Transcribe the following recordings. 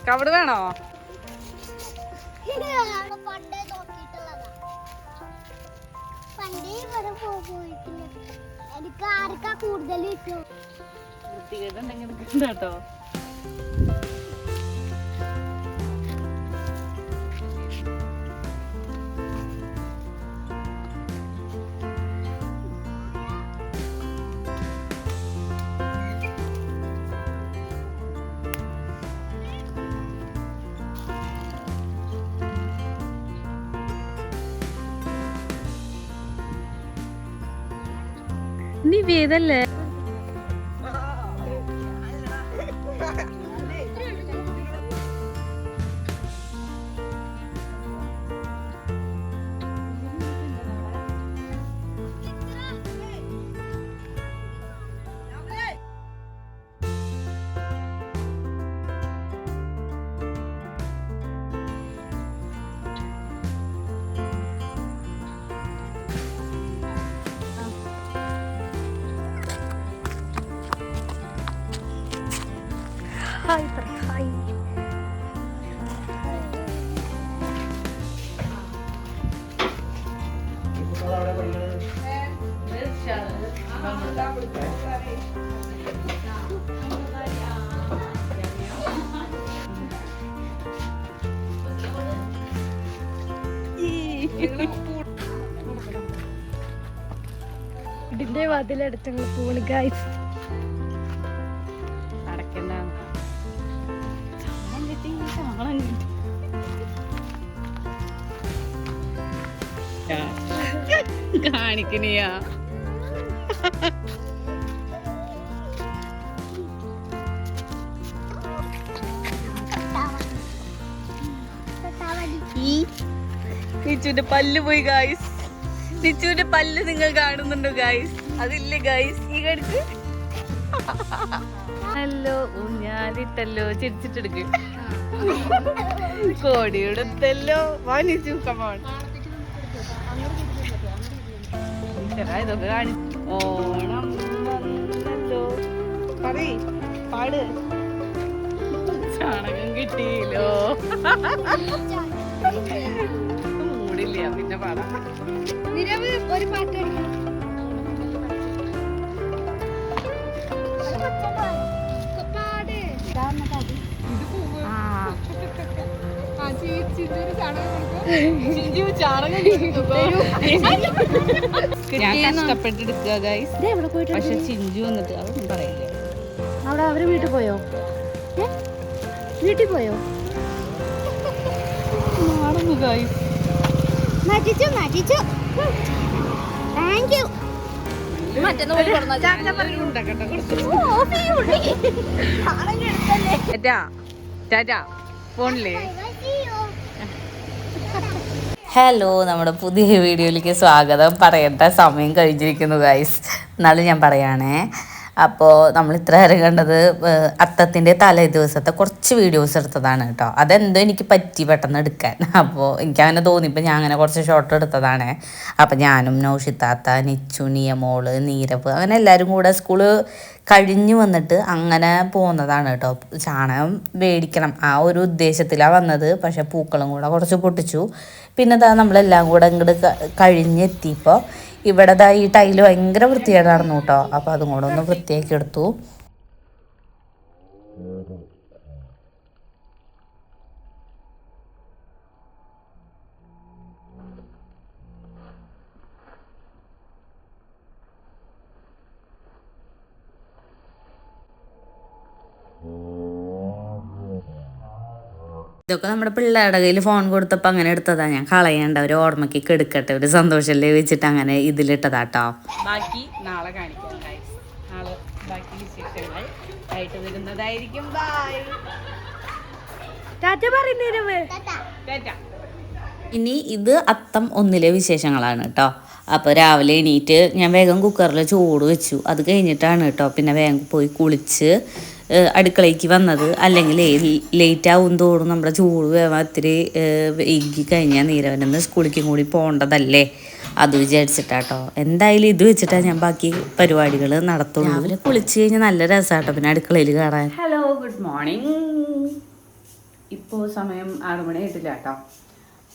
കവട് വേണോ? കേട്ടോ. നീ വേദല്ലേ? Hi hi. ഇതിന്റെ വാതിലടുത്ത് പോണ് ഗൈസ്. കാണിക്കണിയാ നിച്ചുവിന്റെ പല്ല് പോയി ഗായ്സ്. നിച്ചുവിന്റെ പല്ല് നിങ്ങൾ കാണുന്നുണ്ടോ ഗായ്സ്? അതില്ലേ ഗായ്സ്, ഈ കടിച്ച് ഹലോ ഊഞ്ഞാലിട്ടല്ലോ ചിരിച്ചിട്ടെടുക്ക്. കോടിയെടുത്തല്ലോ വാനിച്ചു. കമോൺ ഇതൊക്കെ കാണി. ഓണം വന്നല്ലോ പറയ്, പാട്. ചാണകം കിട്ടിയില്ലോ. മൂടില്ല പിന്നെ പാടാം. ഒരു പാട്ട് ഞാൻ കഷ്ടപ്പെട്ടെടുക്കുക ഗൈസ്. പക്ഷെ ചിഞ്ചു വന്നിട്ട് അതൊന്നും പറയില്ല. അവിടെ അവര് വീട്ടിൽ പോയോ? വീട്ടിൽ പോയോ? മാറുന്നു ഗൈസ്. ഫോണില്ലേ? ഹലോ, നമ്മുടെ പുതിയ വീഡിയോയിലേക്ക് സ്വാഗതം. പറയേണ്ട സമയം കഴിഞ്ഞിരിക്കുന്നു ഗൈസ്. എന്നാലും ഞാൻ പറയുകയാണേ. അപ്പോൾ നമ്മൾ ഇത്ര നേരം കണ്ടത് അത്തത്തിൻ്റെ തലേ ദിവസത്തെ കുറച്ച് വീഡിയോസ് എടുത്തതാണ് കേട്ടോ. അതെന്തോ എനിക്ക് പറ്റി പെട്ടെന്ന് എടുക്കാൻ. അപ്പോൾ എനിക്കങ്ങനെ തോന്നിയപ്പോൾ ഞാൻ അങ്ങനെ കുറച്ച് ഷോട്ട് എടുത്തതാണ്. അപ്പോൾ ഞാനും നൗഷിത്താത്ത, നിച്ചു, നിയമോള്, നീരവ് അങ്ങനെ എല്ലാവരും കൂടെ സ്കൂള് കഴിഞ്ഞ് വന്നിട്ട് അങ്ങനെ പോകുന്നതാണ് കേട്ടോ. ചാണകം മേടിക്കണം ആ ഒരു ഉദ്ദേശത്തിലാണ് വന്നത്. പക്ഷേ പൂക്കളും കൂടെ കുറച്ച് പൊട്ടിച്ചു. പിന്നെ നമ്മളെല്ലാം കൂടെ ഇങ്ങോട്ട് കഴിഞ്ഞെത്തിയപ്പോൾ ഇവിടെ ഈ ടൈല് ഭയങ്കര വൃത്തികേടായിരുന്നു കേട്ടോ. അപ്പോൾ അതും കൂടെ ഒന്ന് വൃത്തിയാക്കി എടുത്തു. ഇതൊക്കെ നമ്മുടെ പിള്ളേരുടെ കയ്യിൽ ഫോൺ കൊടുത്തപ്പോൾ അങ്ങനെ എടുത്തതാ. ഞാൻ കളയണ്ട, ഒരു ഓർമ്മയ്ക്ക് എടുക്കട്ടെ, ഒരു സന്തോഷമല്ലേ വെച്ചിട്ട് അങ്ങനെ ഇതിലിട്ടതാട്ടോ. ബാക്കി നാളെ കാണിക്കാം. നാളെ ബാക്കി വിശേഷങ്ങൾ ആയിട്ട് വരുന്നതായിരിക്കും. ബൈ. ഇനി ഇത് അത്തം 1 വിശേഷങ്ങളാണ് കേട്ടോ. അപ്പോൾ രാവിലെ എണീറ്റ് ഞാൻ വേഗം കുക്കറിൽ ചോറ് വെച്ചു. അത് കഴിഞ്ഞിട്ടാണ് കേട്ടോ പിന്നെ വേഗം പോയി കുളിച്ച് അടുക്കളയ്ക്ക് വന്നത്. അല്ലെങ്കിൽ ലേറ്റ് ആവും തോറും നമ്മുടെ ചോറ് വേവാൻ ഇത്തിരി വൈകി കഴിഞ്ഞാൽ നീരവനെന്ന് സ്കൂളിലേക്കും കൂടി പോകേണ്ടതല്ലേ, അത് വിചാരിച്ചിട്ടാട്ടോ. എന്തായാലും ഇത് വെച്ചിട്ടാണ് ഞാൻ ബാക്കി പരിപാടികൾ നടത്തുള്ളൂ. രാവിലെ കുളിച്ച് കഴിഞ്ഞാൽ നല്ല രസമാട്ടോ പിന്നെ അടുക്കളയിൽ കയറാൻ. Hello, good morning. ഇപ്പോൾ സമയം 6 മണി ആയിട്ടില്ല കേട്ടോ,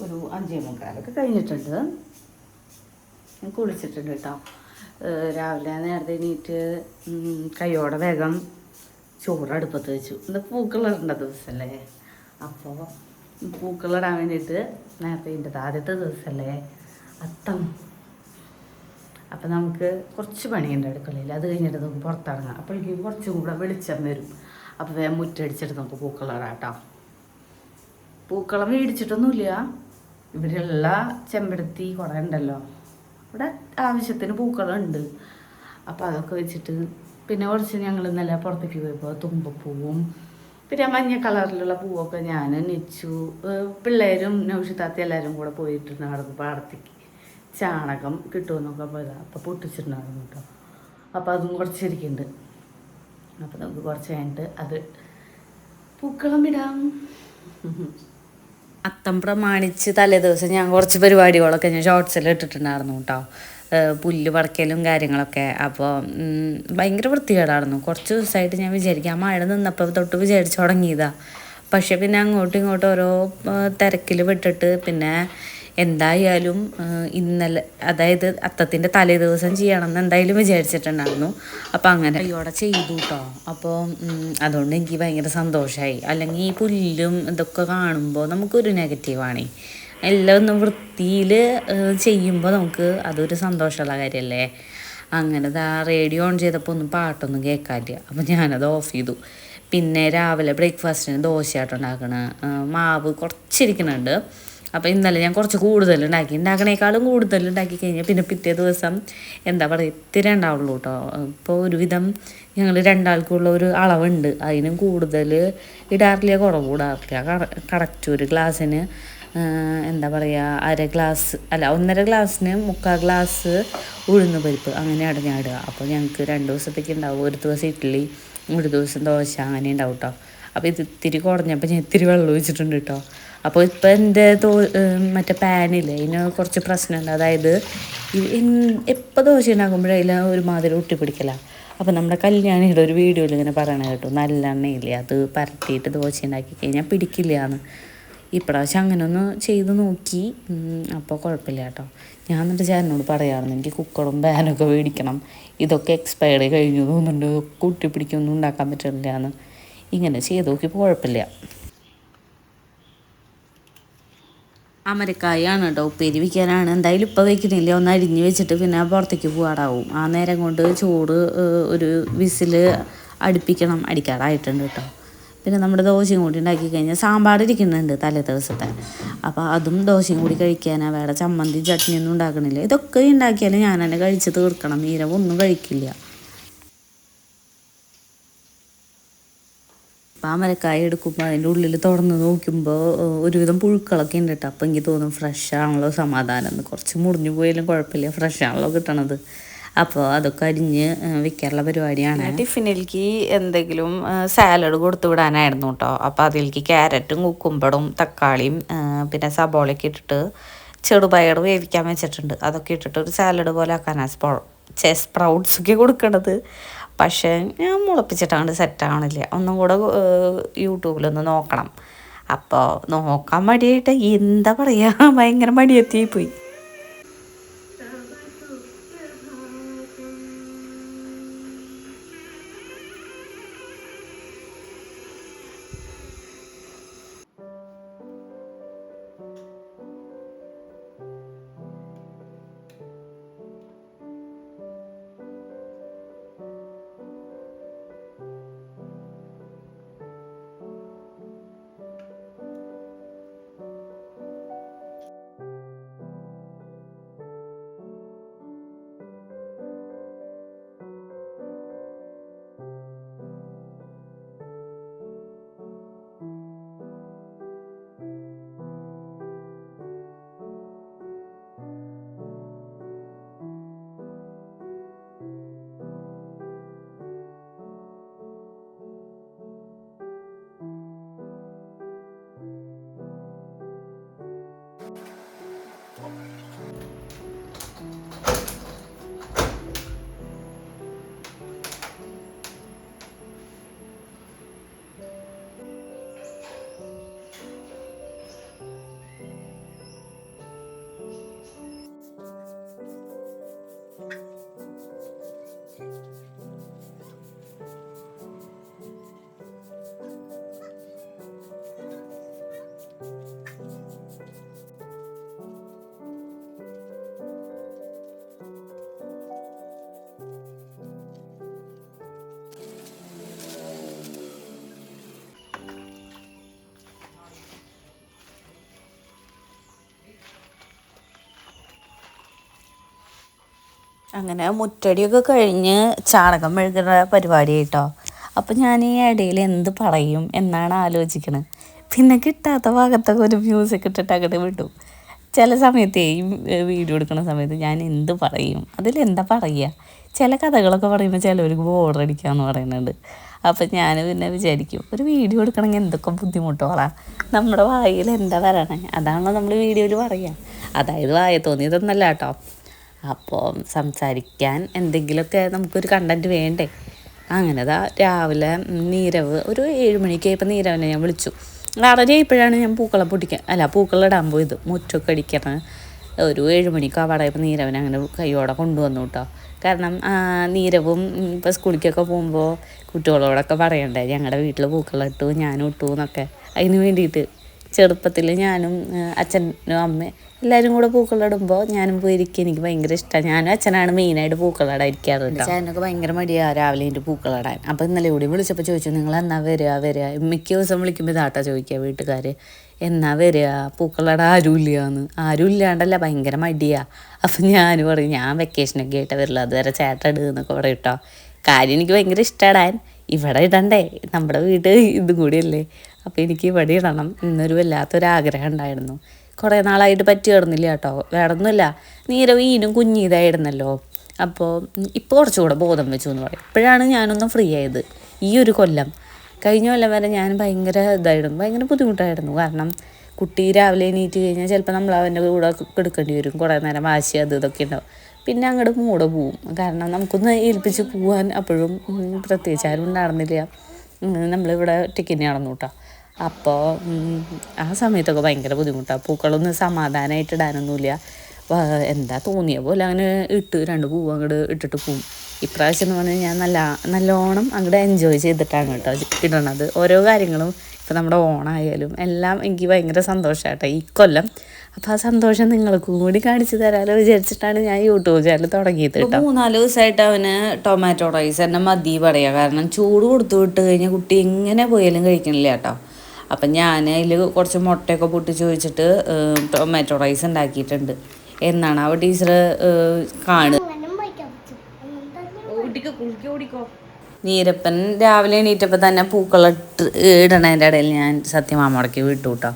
ഒരു 5:45 കഴിഞ്ഞിട്ടുണ്ട്. ഞാൻ കുളിച്ചിട്ടുണ്ട് കേട്ടോ. രാവിലെ നേരത്തെ എണീറ്റ് കയ്യോടെ വേഗം ചോറ് അടുപ്പത്ത് വെച്ചു. ഇന്ന് പൂക്കളിടേണ്ട ദിവസമല്ലേ, അപ്പോൾ പൂക്കളിടാൻ വേണ്ടിയിട്ട് നേരത്തെ ഇതിൻ്റെ ആദ്യത്തെ ദിവസമല്ലേ അത്തം. അപ്പം നമുക്ക് കുറച്ച് പണിയുണ്ട് അടുക്കളയിൽ. അത് കഴിഞ്ഞിട്ട് നമുക്ക് പുറത്തിറങ്ങാം. അപ്പോഴേക്കും കുറച്ചും കൂടെ വെളിച്ചം വരും. അപ്പോൾ വേഗം മുറ്റടിച്ചിട്ട് നമുക്ക് പൂക്കളിടാം കേട്ടോ. പൂക്കളം മേടിച്ചിട്ടൊന്നുമില്ല, ഇവിടെയുള്ള ചെമ്പരത്തി കുറേ ഉണ്ടല്ലോ, ഇവിടെ ആവശ്യത്തിന് പൂക്കളുണ്ട്. അപ്പോൾ അതൊക്കെ വെച്ചിട്ട് പിന്നെ കുറച്ച് ഞങ്ങൾ ഇന്നലെ പുറത്തേക്ക് പോയപ്പോൾ തുമ്പപ്പൂവും പിന്നെ മഞ്ഞ കളറിലുള്ള പൂവൊക്കെ ഞാൻ നിച്ചു പിള്ളേരും നൗഷിതാത്തി എല്ലാവരും കൂടെ പോയിട്ടുണ്ടായിരുന്നു പാടത്തേക്ക്. ചാണകം കിട്ടുമെന്നൊക്കെ പോയതാണ്. അപ്പോൾ പൊട്ടിച്ചിട്ടുണ്ടായിരുന്നു കേട്ടോ. അപ്പോൾ അതും കുറച്ചിരിക്കുന്നുണ്ട്. അപ്പോൾ നമുക്ക് കുറച്ച് കഴിഞ്ഞിട്ട് അത് പൂക്കളം ഇടാം. അത്തം പ്രമാണിച്ച് തലേ ദിവസം ഞാൻ കുറച്ച് പരിപാടികളൊക്കെ ഞാൻ ഷോർട്സിൽ ഇട്ടിട്ടുണ്ടായിരുന്നു കേട്ടോ. പുല്ല് പറിക്കലും കാര്യങ്ങളൊക്കെ. അപ്പോൾ ഭയങ്കര വൃത്തികേടായിരുന്നു. കുറച്ച് ദിവസമായിട്ട് ഞാൻ വിചാരിക്കാം, മഴ നിന്നപ്പോൾ തൊട്ട് വിചാരിച്ച് തുടങ്ങിയതാണ്. പക്ഷേ പിന്നെ അങ്ങോട്ടും ഇങ്ങോട്ടും ഓരോ തിരക്കിൽ വിട്ടിട്ട് പിന്നെ എന്തായാലും ഇന്നലെ, അതായത് അത്തത്തിൻ്റെ തലേ ദിവസം ചെയ്യണമെന്ന് എന്തായാലും വിചാരിച്ചിട്ടുണ്ടായിരുന്നു. അപ്പോൾ അങ്ങനെ കയ്യോടെ ചെയ്തു കേട്ടോ. അപ്പോൾ അതുകൊണ്ട് എനിക്ക് ഭയങ്കര സന്തോഷമായി. അല്ലെങ്കിൽ ഈ പുല്ലും ഇതൊക്കെ കാണുമ്പോൾ നമുക്കൊരു നെഗറ്റീവാണ്. എല്ലാം ഒന്ന് വൃത്തിയിൽ ചെയ്യുമ്പോൾ നമുക്ക് അതൊരു സന്തോഷമുള്ള കാര്യമല്ലേ. അങ്ങനെ റേഡിയോ ഓൺ ചെയ്തപ്പോൾ ഒന്നും പാട്ടൊന്നും കേൾക്കാനില്ല. അപ്പോൾ ഞാനത് ഓഫ് ചെയ്തു. പിന്നെ രാവിലെ ബ്രേക്ക്ഫാസ്റ്റിന് ദോശയായിട്ടുണ്ടാക്കണ മാവ് കുറച്ചിരിക്കുന്നുണ്ട്. അപ്പോൾ ഇന്നലെ ഞാൻ കുറച്ച് ഉണ്ടാക്കണേക്കാളും കൂടുതൽ ഉണ്ടാക്കി കഴിഞ്ഞാൽ പിന്നെ പിറ്റേ ദിവസം എന്താ പറയുക ഇത്തിരി ഉണ്ടാവുള്ളൂ കേട്ടോ. ഇപ്പോൾ ഒരുവിധം ഞങ്ങൾ രണ്ടാൾക്കുള്ള ഒരു അളവുണ്ട്, അതിനും കൂടുതൽ ഇടാറില്ല, കുറവ് ഇടാറില്ല. കറക്റ്റ് ഒരു ഗ്ലാസ്സിന് എന്താ പറയുക 1/2 ഗ്ലാസ് അല്ല 1.5 ഗ്ലാസ്സിന് 3/4 ഗ്ലാസ് ഉഴുന്ന് പരിപ്പ് അങ്ങനെയാണ് ഞാൻ ഇടുക. അപ്പോൾ ഞങ്ങൾക്ക് 2 ദിവസത്തേക്ക് ഉണ്ടാവും. ഒരു ദിവസം ഇഡ്ഡലി, ഒരു ദിവസം ദോശ, അങ്ങനെ ഉണ്ടാവും കേട്ടോ. അപ്പോൾ ഇത് ഇത്തിരി കുറഞ്ഞപ്പോൾ ഞാൻ ഇത്തിരി വെള്ളം ഒഴിച്ചിട്ടുണ്ട് കേട്ടോ. അപ്പോൾ ഇപ്പോൾ എൻ്റെ മറ്റേ പാനില്ലേ അതിന് കുറച്ച് പ്രശ്നമുണ്ട്. അതായത് എപ്പോൾ ദോശ ഉണ്ടാക്കുമ്പോഴതിൽ ഒരുമാതിരി ഒട്ടിപ്പിടിക്കലാണ്. അപ്പോൾ നമ്മുടെ കല്യാണിയുടെ ഒരു വീഡിയോയിൽ ഇങ്ങനെ പറയണ കേട്ടോ, നല്ലെണ്ണയില്ലേ അത് പരട്ടിയിട്ട് ദോശ ഉണ്ടാക്കി കഴിഞ്ഞാൽ പിടിക്കില്ല എന്ന്. ഇപ്രാവശ്യം അങ്ങനെ ഒന്ന് ചെയ്ത് നോക്കി, അപ്പോൾ കുഴപ്പമില്ല കേട്ടോ. ഞാൻ എന്നിട്ട് ചേട്ടനോട് പറയാറുണ്ട് എനിക്ക് കുക്കറും പാനൊക്കെ മേടിക്കണം, ഇതൊക്കെ എക്സ്പയറി കഴിഞ്ഞു തോന്നുന്നുണ്ട്, കുട്ടി പിടിക്കൊന്നും ഉണ്ടാക്കാൻ പറ്റില്ല എന്ന്. ഇങ്ങനെ ചെയ്ത് നോക്കിയപ്പോൾ കുഴപ്പമില്ല. അമരക്കായാണ് കേട്ടോ, ഉപ്പേരി വയ്ക്കാനാണ്. എന്തായാലും ഇപ്പം വയ്ക്കുന്നില്ല, ഒന്ന് അരിഞ്ഞ് വെച്ചിട്ട് പിന്നെ പുറത്തേക്ക് പോകാറാവും. ആ നേരം കൊണ്ട് ചോറ് ഒരു വിസിൽ അടിക്കാറായിട്ടുണ്ട് കേട്ടോ. പിന്നെ നമ്മുടെ ദോശയും കൂടി ഉണ്ടാക്കി കഴിഞ്ഞാൽ സാമ്പാർ ഇരിക്കുന്നുണ്ട് തലേ ദിവസത്തെ. അപ്പോൾ അതും ദോശയും കൂടി കഴിക്കാനാണ്. വേറെ ചമ്മന്തി ചട്നിയൊന്നും ഉണ്ടാക്കണില്ല. ഇതൊക്കെ ഉണ്ടാക്കിയാലും ഞാൻ തന്നെ കഴിച്ച് തീർക്കണം, ഈരവൊന്നും കഴിക്കില്ല. അപ്പോൾ ആ മരക്കായ എടുക്കുമ്പോൾ അതിൻ്റെ ഉള്ളിൽ തുറന്ന് നോക്കുമ്പോൾ ഒരുവിധം പുഴുക്കളൊക്കെ ഉണ്ട് കേട്ടോ. അപ്പോൾ എനിക്ക് തോന്നും ഫ്രഷ് ആണല്ലോ സമാധാനം എന്ന്. കുറച്ച് മുറിഞ്ഞു പോയാലും കുഴപ്പമില്ല, ഫ്രഷ് ആണല്ലോ കിട്ടണത്. അപ്പോൾ അതൊക്കെ അരിഞ്ഞ് വെക്കാനുള്ള പരിപാടിയാണ്. ടിഫിനിലേക്ക് എന്തെങ്കിലും സാലഡ് കൊടുത്തു വിടാനായിരുന്നു കേട്ടോ. അപ്പോൾ അതിലേക്ക് ക്യാരറ്റും കുക്കുംബറും തക്കാളിയും പിന്നെ സബോളയൊക്കെ ഇട്ടിട്ട് ചെറുപയർ വേവിക്കാൻ വെച്ചിട്ടുണ്ട്. അതൊക്കെ ഇട്ടിട്ട് ഒരു സാലഡ് പോലെ ആക്കാനാണ് സ്പ്രൗട്ട്സൊക്കെ കൊടുക്കണത്. പക്ഷേ ഞാൻ മുളപ്പിച്ചിട്ടാണ് സെറ്റാവണില്ല. ഒന്നും കൂടെ യൂട്യൂബിലൊന്ന് നോക്കണം. അപ്പോൾ നോക്കാൻ മടിയായിട്ട് എന്താ പറയുക, ഭയങ്കര മടിയെത്തിപ്പോയി. അങ്ങനെ മുറ്റടിയൊക്കെ കഴിഞ്ഞ് ചാണകം മെഴുകുന്ന പരിപാടി കേട്ടോ. അപ്പം ഞാൻ ഈ ഇടയിൽ എന്ത് പറയും എന്നാണ് ആലോചിക്കണത്. പിന്നെ കിട്ടാത്ത ഭാഗത്തൊക്കെ ഒരു മ്യൂസിക് ഇട്ടിട്ട് അങ്ങോട്ട് വിട്ടു. ചില സമയത്ത് ഈ വീഡിയോ എടുക്കുന്ന സമയത്ത് ഞാൻ എന്ത് പറയും, അതിലെന്താ പറയുക. ചില കഥകളൊക്കെ പറയുമ്പോൾ ചിലവർക്ക് ബോറടിക്കാമെന്ന് പറയുന്നുണ്ട്. അപ്പം ഞാൻ പിന്നെ വിചാരിക്കും ഒരു വീഡിയോ എടുക്കണമെങ്കിൽ എന്തൊക്കെ ബുദ്ധിമുട്ടുകളാണ്, നമ്മുടെ വായിൽ എന്താ വരണേ അതാണല്ലോ നമ്മൾ വീഡിയോയിൽ പറയുക. അതായത് വായ തോന്നിയതൊന്നല്ല കേട്ടോ. അപ്പോൾ സംസാരിക്കാൻ എന്തെങ്കിലുമൊക്കെ നമുക്കൊരു കണ്ടൻറ്റ് വേണ്ടേ. അങ്ങനെ രാവിലെ നീരവ് ഒരു 7 മണിക്കായപ്പോൾ നീരവനെ ഞാൻ വിളിച്ചു. 6:30 ആയപ്പോഴാണ് ഞാൻ പൂക്കളം ഇടാൻ പോയത്. മുറ്റൊക്കെ അടിക്കണം. ഒരു 7 മണിക്ക് അവിടെ നീരവനെ അങ്ങനെ കൈയോടെ കൊണ്ടുവന്നു കേട്ടോ. കാരണം നീരവും ഇപ്പോൾ സ്കൂളിലേക്കൊക്കെ പോകുമ്പോൾ കുട്ടികളോടൊക്കെ പറയണ്ടേ ഞങ്ങളുടെ വീട്ടിൽ പൂക്കളം ഇട്ടു, ഞാനും ഇട്ടു എന്നൊക്കെ. അതിന് വേണ്ടിയിട്ട് ചെറുപ്പത്തിൽ ഞാനും അച്ഛനും അമ്മയും എല്ലാവരും കൂടെ പൂക്കളിടുമ്പോൾ ഞാനും പോയിരിക്കും. എനിക്ക് ഭയങ്കര ഇഷ്ടമാണ്. ഞാനും അച്ഛനാണ് മെയിനായിട്ട് പൂക്കളിടാൻ ഇരിക്കാറുണ്ട്. അച്ഛനൊക്കെ ഭയങ്കര മടിയാണ് രാവിലെ എൻ്റെ പൂക്കളിടാൻ. അപ്പോൾ ഇന്നലെ കൂടി വിളിച്ചപ്പോൾ ചോദിച്ചു നിങ്ങൾ എന്നാ വരിക. മിക്ക ദിവസം വിളിക്കുമ്പോൾ ഇതാട്ടാ ചോദിക്കുക വീട്ടുകാർ, എന്നാ വരിക പൂക്കളിടാൻ ആരും ഇല്ലാണ്ടല്ല ഭയങ്കര മടിയാണ്. അപ്പം ഞാൻ പറയും ഞാൻ വെക്കേഷനൊക്കെ ആയിട്ട് വരില്ല, അതുവരെ ചേട്ടൻ ഇടുന്നൊക്കെ പറയും കേട്ടോ. കാര്യം എനിക്ക് ഭയങ്കര ഇഷ്ടമിടാൻ. ഇവിടെ ഇടണ്ടേ, നമ്മുടെ വീട് ഇതും കൂടിയല്ലേ. അപ്പോൾ എനിക്ക് ഇവിടെ ഇടണം എന്നൊരു വല്ലാത്തൊരാഗ്രഹം ഉണ്ടായിരുന്നു. കുറേ നാളായിട്ട് പറ്റി കിടന്നില്ല കേട്ടോ. വേറൊന്നുമില്ല, നീരവ് ഈനും കുഞ്ഞിതായിരുന്നല്ലോ. അപ്പോൾ ഇപ്പോൾ കുറച്ചുകൂടെ ബോധം വെച്ചു എന്ന് പറയും. ഇപ്പോഴാണ് ഞാനൊന്ന് ഫ്രീ ആയത് ഈ ഒരു കൊല്ലം. കഴിഞ്ഞ കൊല്ലം വരെ ഞാൻ ഭയങ്കര ബുദ്ധിമുട്ടായിരുന്നു. കാരണം കുട്ടി രാവിലെ എണീറ്റ് കഴിഞ്ഞാൽ ചിലപ്പോൾ നമ്മൾ അവൻ്റെ കൂടെ എടുക്കേണ്ടി വരും. കുറേ നേരം വാശി ഇതൊക്കെ ഉണ്ടാവും. പിന്നെ അങ്ങോട്ട് മൂടെ പോവും. കാരണം നമുക്കൊന്ന് ഏൽപ്പിച്ച് പോകാൻ അപ്പോഴും പ്രത്യേകിച്ച് ആരും ഉണ്ടായിരുന്നില്ല. നമ്മളിവിടെ ഒറ്റയ്ക്ക് തന്നെ നടന്നു കേട്ടോ. അപ്പോൾ ആ സമയത്തൊക്കെ ഭയങ്കര ബുദ്ധിമുട്ടാണ്. പൂക്കളൊന്നും സമാധാനമായിട്ട് ഇടാനൊന്നുമില്ല. എന്താ തോന്നിയ പോലെ അങ്ങനെ 2 പൂവ് അങ്ങോട്ട് ഇട്ടിട്ട് പോവും. ഇപ്രാവശ്യം എന്ന് പറഞ്ഞാൽ ഞാൻ നല്ലോണം അങ്ങോട്ട് എൻജോയ് ചെയ്തിട്ടാണ് കേട്ടോ ഇടണത്. ഓരോ കാര്യങ്ങളും ഇപ്പോൾ നമ്മുടെ ഓണായാലും എല്ലാം എനിക്ക് ഭയങ്കര സന്തോഷമായിട്ടോ ഈ കൊല്ലം. അപ്പോൾ ആ സന്തോഷം നിങ്ങൾക്കും കൂടി കാണിച്ചു തരാമല്ലോ വിചാരിച്ചിട്ടാണ് ഞാൻ യൂട്യൂബ് ചാനൽ തുടങ്ങിയത് കേട്ടോ. 3-4 ദിവസമായിട്ട് അവന് ടൊമാറ്റോ റൈസ് തന്നെ മതി പറയുക. കാരണം ചൂട് കൊടുത്തു വിട്ട് കഴിഞ്ഞാൽ കുട്ടി എങ്ങനെ പോയാലും കഴിക്കണില്ല കേട്ടോ. അപ്പം ഞാൻ അതിൽ കുറച്ച് മുട്ടയൊക്കെ പൊട്ടിച്ച് വെച്ചിട്ട് ടൊമാറ്റോ റൈസ് ഉണ്ടാക്കിയിട്ടുണ്ട് എന്നാണ് അവ ടീച്ചർ കാണുക. നീരപ്പൻ രാവിലെ എണീറ്റപ്പോൾ തന്നെ പൂക്കളിട്ട് ഇടണതിൻ്റെ ഇടയിൽ ഞാൻ സത്യമാമടക്കി വിട്ടു കേട്ടോ.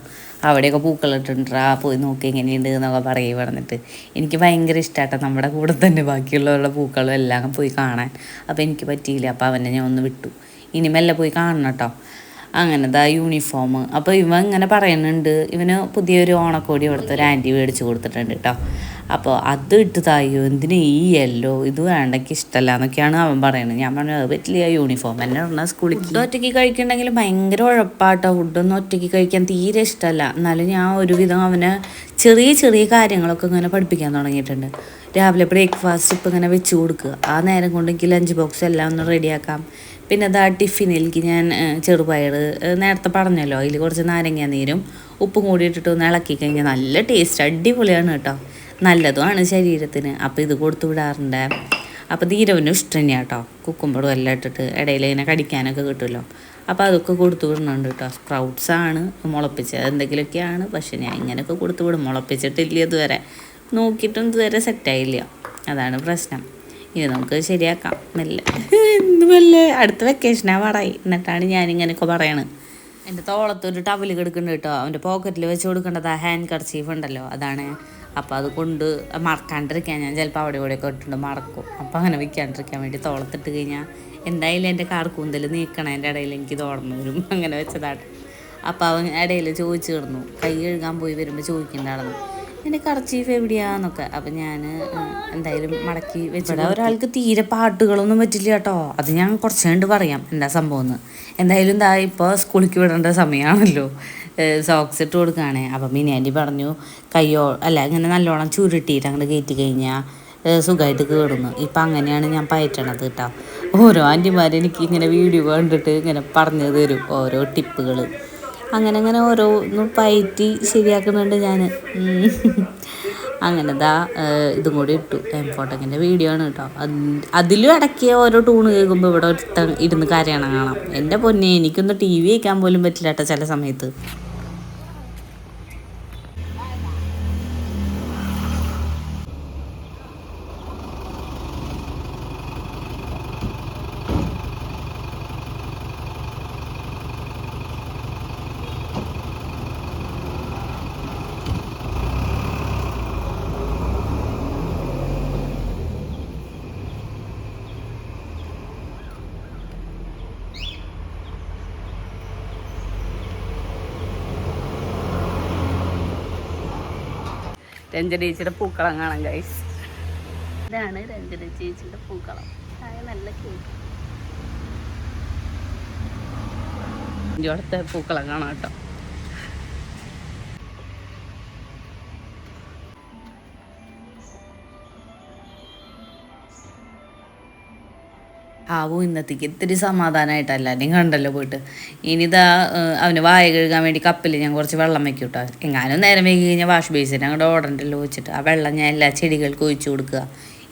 അവിടെയൊക്കെ പൂക്കളിട്ടുണ്ടാ പോയി നോക്കി എങ്ങനെയുണ്ട് എന്നൊക്കെ പറയും പറഞ്ഞിട്ട്. എനിക്ക് ഭയങ്കര ഇഷ്ടമാട്ടോ നമ്മുടെ കൂടെ തന്നെ ബാക്കിയുള്ളവരുടെ പൂക്കളും എല്ലാം പോയി കാണാൻ. അപ്പോൾ എനിക്ക് പറ്റിയില്ല. അപ്പോൾ അവനെ ഞാൻ ഒന്ന് വിട്ടു. ഇനി മെല്ലെ പോയി കാണണം കേട്ടോ. അങ്ങനെ യൂണിഫോം. അപ്പോൾ ഇവൻ ഇങ്ങനെ പറയുന്നുണ്ട്, ഇവന് പുതിയൊരു ഓണക്കോടി ഇവിടുത്തെ ഒരു ആൻറ്റി മേടിച്ച് കൊടുത്തിട്ടുണ്ട് കേട്ടോ. അപ്പോൾ അത് ഇട്ട് തായോ എന്തിനാ ഈ യെല്ലോ ഇത് വേണ്ടെങ്കിൽ ഇഷ്ടമല്ല എന്നൊക്കെയാണ് അവൻ പറയുന്നത്. ഞാൻ പറഞ്ഞു അത് പറ്റില്ല, യൂണിഫോം എന്നെ പറഞ്ഞാൽ സ്കൂളിൽ ഫുഡ് ഒറ്റയ്ക്ക് കഴിക്കണമെങ്കിൽ ഭയങ്കര ഉഴപ്പാട്ടോ. ഫുഡൊന്നും ഒറ്റയ്ക്ക് കഴിക്കാൻ തീരെ ഇഷ്ടമല്ല. എന്നാലും ഞാൻ ഒരുവിധം അവനെ ചെറിയ കാര്യങ്ങളൊക്കെ ഇങ്ങനെ പഠിപ്പിക്കാൻ തുടങ്ങിയിട്ടുണ്ട്. രാവിലെ ബ്രേക്ക്ഫാസ്റ്റ് ഇപ്പം ഇങ്ങനെ വെച്ച് കൊടുക്കുക. ആ നേരം കൊണ്ട് എനിക്ക് ലഞ്ച് ബോക്സ് എല്ലാം ഒന്ന് റെഡിയാക്കാം. പിന്നെ ടിഫിനിലേക്ക് ഞാൻ ചെറുപയർ നേരത്തെ പറഞ്ഞല്ലോ, അതിൽ കുറച്ച് നാരങ്ങ നീരും ഉപ്പും കൂടി ഇട്ടിട്ട് ഒന്ന് ഇളക്കി കഴിഞ്ഞാൽ നല്ല ടേസ്റ്റ്, അടിപൊളിയാണ് കേട്ടോ. നല്ലതുമാണ് ശരീരത്തിന്. അപ്പോൾ ഇത് കൊടുത്തു വിടാറുണ്ട്. അപ്പോൾ നീരവനും ഇഷ്ടം തന്നെയാണ് കേട്ടോ. കുക്കുമ്പറും എല്ലാം ഇട്ടിട്ട് ഇടയിൽ ഇങ്ങനെ കടിക്കാനൊക്കെ കിട്ടുമല്ലോ. അപ്പോൾ അതൊക്കെ കൊടുത്തു വിടുന്നുണ്ട് കേട്ടോ. സ്പ്രൗട്ട്സാണ് മുളപ്പിച്ചത് എന്തെങ്കിലുമൊക്കെയാണ്. പക്ഷെ ഞാൻ ഇങ്ങനെയൊക്കെ കൊടുത്തു വിടും. മുളപ്പിച്ചിട്ടില്ല ഇതുവരെ, നോക്കിയിട്ടും ഇതുവരെ സെറ്റായില്ല. അതാണ് പ്രശ്നം. ഇത് നമുക്ക് ശരിയാക്കാം മെല്ലെ അടുത്ത വെക്കേഷനാണ് പാടായി. എന്നിട്ടാണ് ഞാനിങ്ങനെയൊക്കെ പറയണത്. എൻ്റെ തോളത്തൊരു ടവൽ കിടക്കുന്നുണ്ട് കേട്ടോ. അവൻ്റെ പോക്കറ്റിൽ വെച്ച് കൊടുക്കേണ്ടത് ആ ഹാൻഡ് കർച്ചീഫ് ഉണ്ടല്ലോ, അതാണ്. അപ്പോൾ അത് കൊണ്ട് മറക്കാണ്ടിരിക്കാൻ ഞാൻ ചിലപ്പോൾ അവിടെ ഇവിടെയൊക്കെ ഇട്ടിട്ട് മറക്കും. അപ്പോൾ അങ്ങനെ വയ്ക്കാണ്ടിരിക്കാൻ വേണ്ടി തോളത്തിട്ട് കഴിഞ്ഞാൽ എന്തായാലും എൻ്റെ കാർക്കൂന്തൽ നീക്കണതിൻ്റെ ഇടയിൽ എനിക്ക് തോർന്നു വരും. അങ്ങനെ വെച്ചതാണ്. അപ്പോൾ അവൻ ഇടയിൽ ചോദിച്ചു കിടന്നു, കൈ കഴുകാൻ പോയി വരുമ്പോൾ ചോദിക്കുന്നുണ്ടായിരുന്നു എൻ്റെ കർച്ചീഫ് എവിടെയാന്നൊക്കെ. അപ്പം ഞാൻ എന്തായാലും മടക്കി വെച്ചിട്ട്. ഒരാൾക്ക് തീരെ പാട്ടുകളൊന്നും പറ്റില്ല കേട്ടോ. അത് ഞാൻ കുറച്ച് കണ്ട് പറയാം എന്താ സംഭവം എന്ന്. എന്തായാലും ഇപ്പോൾ സ്കൂളിലേക്ക് വിടേണ്ട സമയമാണല്ലോ. സോക്സ് ഇട്ട് കൊടുക്കുകയാണേ. അപ്പം മിനിയാൻറ്റി പറഞ്ഞു ഇങ്ങനെ നല്ലോണം ചുരുട്ടിയിട്ട് അങ്ങോട്ട് കയറ്റി കഴിഞ്ഞാൽ സുഖമായിട്ട് കയറുന്നു. ഇപ്പം അങ്ങനെയാണ് ഞാൻ പയറ്റണത് കേട്ടോ. ഓരോ ആൻറ്റിമാരും എനിക്ക് ഇങ്ങനെ വീഡിയോ കണ്ടിട്ട് ഇങ്ങനെ പറഞ്ഞു തരും ഓരോ ടിപ്പുകൾ. അങ്ങനെ ഓരോന്നും പയറ്റി ശരിയാക്കുന്നുണ്ട് ഞാൻ. അങ്ങനെ ഇതും കൂടി ഇട്ടു. എംഫോട്ടക്കിൻ്റെ വീഡിയോ ആണ് കേട്ടോ. അതിലും ഇടയ്ക്ക് ഓരോ ടൂണ് കേൾക്കുമ്പോൾ ഇവിടെ ഇരുന്ന് കരയണം കാണാം. എൻ്റെ പൊന്നെ, എനിക്കൊന്ന് TV വയ്ക്കാൻ പോലും പറ്റില്ല കേട്ടോ ചില സമയത്ത്. രഞ്ജന ചേച്ചിയുടെ പൂക്കളം കാണാം ഗൈസ്. ഇതാണ് രഞ്ജന ചേച്ചിയുടെ പൂക്കളം. നല്ല കേക്ക് ഇവിടുത്തെ പൂക്കളം കാണാം കേട്ടോ. ആവും ഇന്നത്തേക്ക് ഇത്തിരി സമാധാനമായിട്ടല്ല നീ കണ്ടല്ലോ പോയിട്ട്. ഇനിതാ അവന് വായ കഴുകാൻ വേണ്ടി കപ്പിൽ ഞാൻ കുറച്ച് വെള്ളം വെക്കും കേട്ടോ. എങ്ങാനും നേരം വൈകി കഴിഞ്ഞാൽ വാഷ് ബേസിന് അങ്ങോട്ട് ഓടണ്ടല്ലോ വെച്ചിട്ട് ആ വെള്ളം ഞാൻ എല്ലാ ചെടികൾക്കും ഒഴിച്ചു കൊടുക്കുക.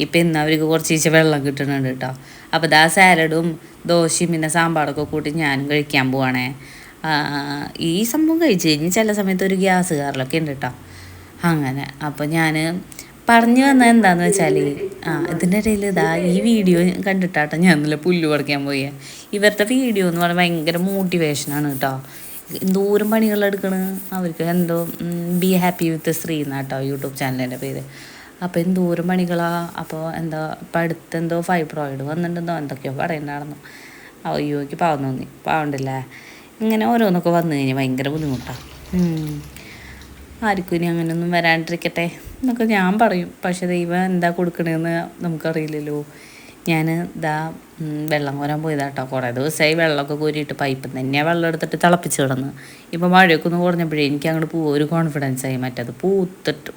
ഇപ്പം ഇന്ന് അവർക്ക് കുറച്ച് വെള്ളം കിട്ടുന്നുണ്ട് കേട്ടോ. അപ്പോൾ ഇതാ സാലഡും ദോശയും പിന്നെ സാമ്പാറൊക്കെ കൂട്ടി ഞാനും കഴിക്കാൻ പോവാണേ. ഈ സംഭവം കഴിച്ച് കഴിഞ്ഞ് ചില സമയത്ത് ഒരു ഗ്യാസ് കാറിലൊക്കെ ഉണ്ട് കേട്ടോ. അങ്ങനെ അപ്പോൾ ഞാൻ പറഞ്ഞു വന്നത് എന്താണെന്ന് വെച്ചാൽ ഇതിൻ്റെ ഇടയിൽ ഇതാ ഈ വീഡിയോ കണ്ടിട്ടാട്ടോ ഞാൻ ഇന്നലെ പുല്ല് പറിക്കാൻ പോയി. ഇവരുടെ വീഡിയോ എന്ന് പറഞ്ഞാൽ ഭയങ്കര മോട്ടിവേഷനാണ് കേട്ടോ. എന്തോരം പണികളെടുക്കണ് അവർക്ക്. എന്തോ ബി ഹാപ്പി വിത്ത് ശ്രീ എന്നാട്ടോ യൂട്യൂബ് ചാനലിൻ്റെ പേര്. അപ്പോൾ എന്തോരം പണികളാണ്. അപ്പോൾ എന്താ ഇപ്പം അടുത്തെന്തോ ഫൈബ്രോയിഡ് വന്നിട്ടുണ്ടെന്നോ എന്തൊക്കെയോ പറയണ്ടായിരുന്നു. അയ്യോക്ക് പാവം തോന്നി. പാവണ്ടല്ലേ ഇങ്ങനെ ഓരോന്നൊക്കെ വന്നു കഴിഞ്ഞാൽ ഭയങ്കര ബുദ്ധിമുട്ടാണ്. ആർക്കും ഇനി അങ്ങനെയൊന്നും വരാണ്ടിരിക്കട്ടെ എന്നൊക്കെ ഞാൻ പറയും. പക്ഷെ ദൈവം എന്താ കൊടുക്കണതെന്ന് നമുക്കറിയില്ലല്ലോ. ഞാൻ ഇതാ വെള്ളം കോരാൻ പോയതാട്ടോ. കുറേ ദിവസമായി വെള്ളമൊക്കെ കോരിയിട്ട് പൈപ്പിൽ നിന്ന് തന്നെയാണ് വെള്ളം എടുത്തിട്ട് തിളപ്പിച്ച് കിടന്ന്. ഇപ്പോൾ മഴയൊക്കെ ഒന്ന് കുറഞ്ഞപ്പോഴേ എനിക്ക് അങ്ങോട്ട് ഒരു കോൺഫിഡൻസായി. മറ്റത്